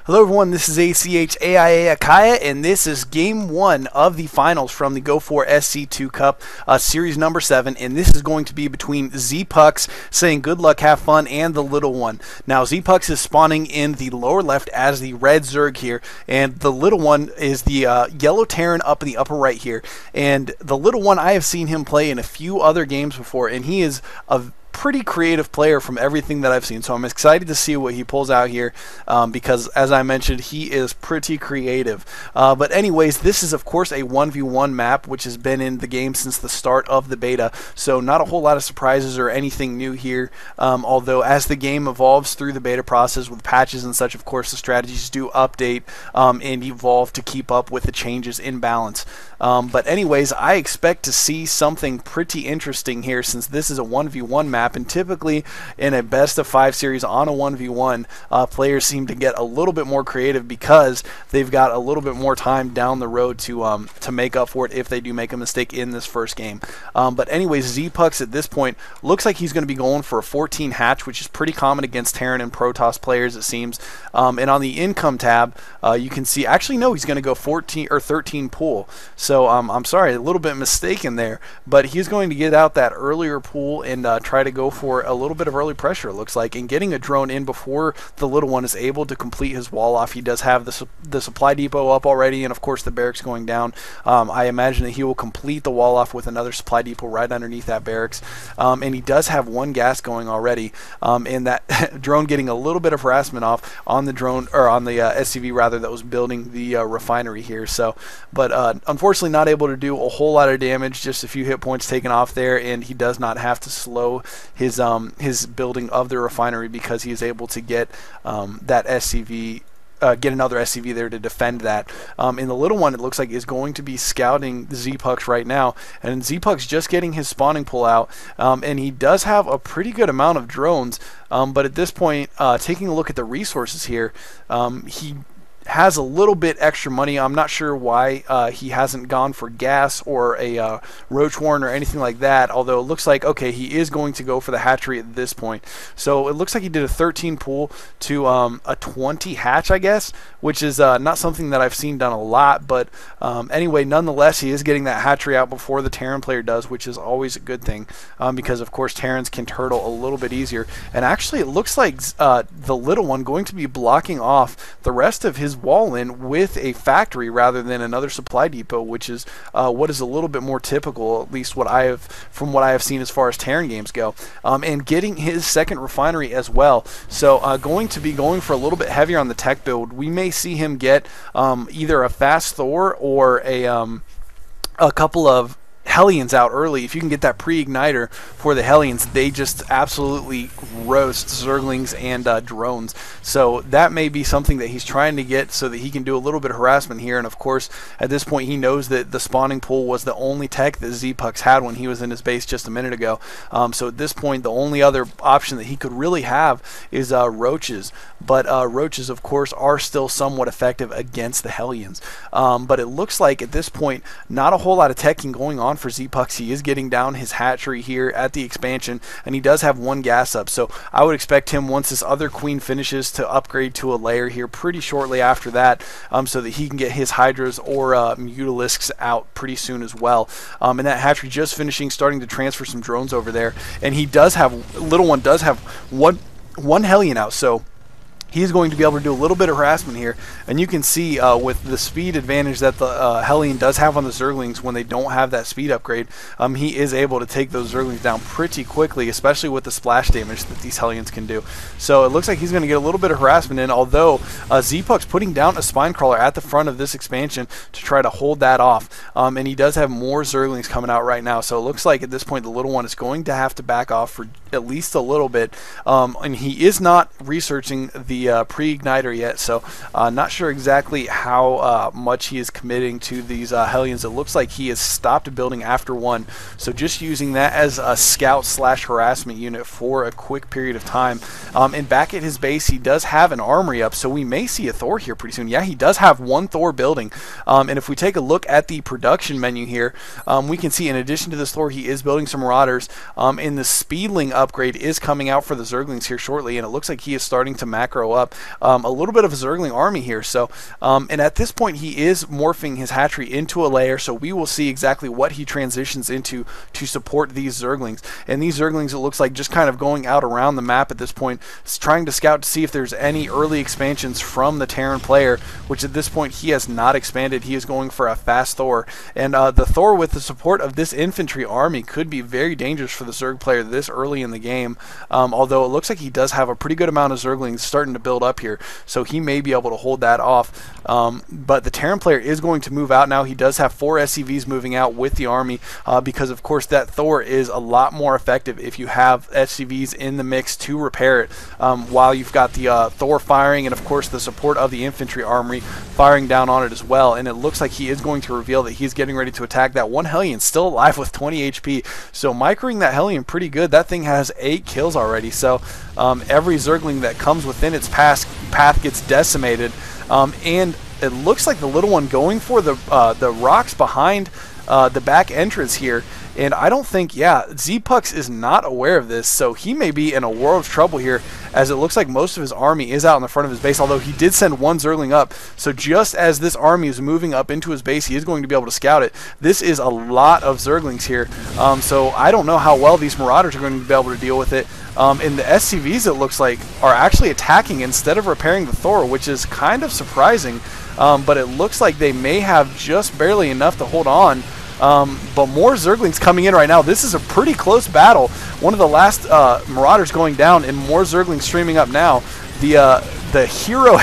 Hello everyone, this is ACHAIA Akaya, and this is Game 1 of the finals from the Go4SC2 Cup, Series number 7, and this is going to be between ZpuX, saying good luck, have fun, and the Little One. Now, ZpuX is spawning in the lower left as the red Zerg here, and the Little One is the yellow Terran up in the upper right here. And the Little One, I have seen him play in a few other games before, and he is a pretty creative player from everything that I've seen, so I'm excited to see what he pulls out here because, as I mentioned, he is pretty creative. But anyways, this is of course a 1v1 map which has been in the game since the start of the beta, so not a whole lot of surprises or anything new here, although as the game evolves through the beta process with patches and such, of course the strategies do update and evolve to keep up with the changes in balance. But anyways, I expect to see something pretty interesting here since this is a 1v1 map. And typically in a best of 5 series on a 1v1, players seem to get a little bit more creative because they've got a little bit more time down the road to make up for it if they do make a mistake in this first game. But anyways, ZpuX at this point looks like he's going to be going for a 14 hatch, which is pretty common against Terran and Protoss players, it seems. And on the income tab, you can see, actually no, he's going to go 14 or 13 pool. So I'm sorry, a little bit mistaken there, but he's going to get out that earlier pool and try to go for a little bit of early pressure, it looks like, and getting a drone in before the Little One is able to complete his wall off. He does have the supply depot up already, and of course the barracks going down. I imagine that he will complete the wall off with another supply depot right underneath that barracks, and he does have one gas going already, and that drone getting a little bit of harassment off on the drone, or on the SCV rather, that was building the refinery here. So, but unfortunately not able to do a whole lot of damage, just a few hit points taken off there, and he does not have to slow his building of the refinery because he is able to get that SCV, get another SCV there to defend that. And the Little One, it looks like, is going to be scouting ZpuX right now, and ZpuX just getting his spawning pull out, and he does have a pretty good amount of drones, but at this point, taking a look at the resources here, he has a little bit extra money. I'm not sure why he hasn't gone for gas or a roach warren or anything like that, although it looks like, okay, he is going to go for the hatchery at this point. So it looks like he did a 13 pool to a 20 hatch, I guess, which is not something that I've seen done a lot, but anyway, nonetheless, he is getting that hatchery out before the Terran player does, which is always a good thing, because of course Terrans can turtle a little bit easier. And actually it looks like the Little One going to be blocking off the rest of his wall in with a factory rather than another supply depot, which is what is a little bit more typical, at least what I have, from what I have seen as far as Terran games go, and getting his second refinery as well. So going to be going for a little bit heavier on the tech build. We may see him get either a fast Thor or a couple of Hellions out early. If you can get that pre-igniter for the Hellions, they just absolutely roast Zerglings and drones. So that may be something that he's trying to get so that he can do a little bit of harassment here. And of course, at this point, he knows that the spawning pool was the only tech that ZpuX had when he was in his base just a minute ago. So at this point, the only other option that he could really have is roaches. But roaches, of course, are still somewhat effective against the Hellions. But it looks like at this point, not a whole lot of teching going on for ZpuX. He is getting down his hatchery here at the expansion, and he does have one gas up, so I would expect him, once this other queen finishes, to upgrade to a layer here pretty shortly after that, so that he can get his hydras or mutalisks out pretty soon as well. And that hatchery just finishing, starting to transfer some drones over there, and he does have, Little One does have one Hellion out, so he's going to be able to do a little bit of harassment here, and you can see with the speed advantage that the Hellion does have on the Zerglings when they don't have that speed upgrade, he is able to take those Zerglings down pretty quickly, especially with the splash damage that these Hellions can do. So it looks like he's going to get a little bit of harassment in, although ZpuX putting down a spine crawler at the front of this expansion to try to hold that off, and he does have more Zerglings coming out right now, so it looks like at this point the Little One is going to have to back off for at least a little bit, and he is not researching the pre-igniter yet, so not sure exactly how much he is committing to these Hellions. It looks like he has stopped building after one, so just using that as a scout slash harassment unit for a quick period of time. And back at his base, he does have an armory up, so we may see a Thor here pretty soon. Yeah, he does have one Thor building, and if we take a look at the production menu here, we can see in addition to this Thor, he is building some Marauders, and the Speedling upgrade is coming out for the Zerglings here shortly, and it looks like he is starting to macro up a little bit of a Zergling army here. So, and at this point, he is morphing his hatchery into a lair, so we will see exactly what he transitions into to support these Zerglings. And these Zerglings, it looks like, just kind of going out around the map at this point, trying to scout to see if there's any early expansions from the Terran player, which at this point he has not expanded. He is going for a fast Thor, and the Thor with the support of this infantry army could be very dangerous for the Zerg player this early in the game, although it looks like he does have a pretty good amount of Zerglings starting to build up here, so he may be able to hold that off. But the Terran player is going to move out now. He does have 4 SCVs moving out with the army, because of course that Thor is a lot more effective if you have SCVs in the mix to repair it, while you've got the Thor firing, and of course the support of the infantry armory firing down on it as well. And it looks like he is going to reveal that he's getting ready to attack. That one Hellion still alive with 20 HP, so microing that Hellion pretty good. That thing has 8 kills already, so every Zergling that comes within its path gets decimated. And it looks like the little one going for the rocks behind the back entrance here. And I don't think, yeah, ZpuX is not aware of this, so he may be in a world of trouble here, as it looks like most of his army is out in the front of his base, although he did send one Zergling up. So just as this army is moving up into his base, he is going to be able to scout it. This is a lot of Zerglings here, so I don't know how well these Marauders are going to be able to deal with it. And the SCVs, it looks like, are actually attacking instead of repairing the Thor, which is kind of surprising, but it looks like they may have just barely enough to hold on. But more Zerglings coming in right now. This is a pretty close battle. One of the last Marauders going down, and more Zerglings streaming up now. The hero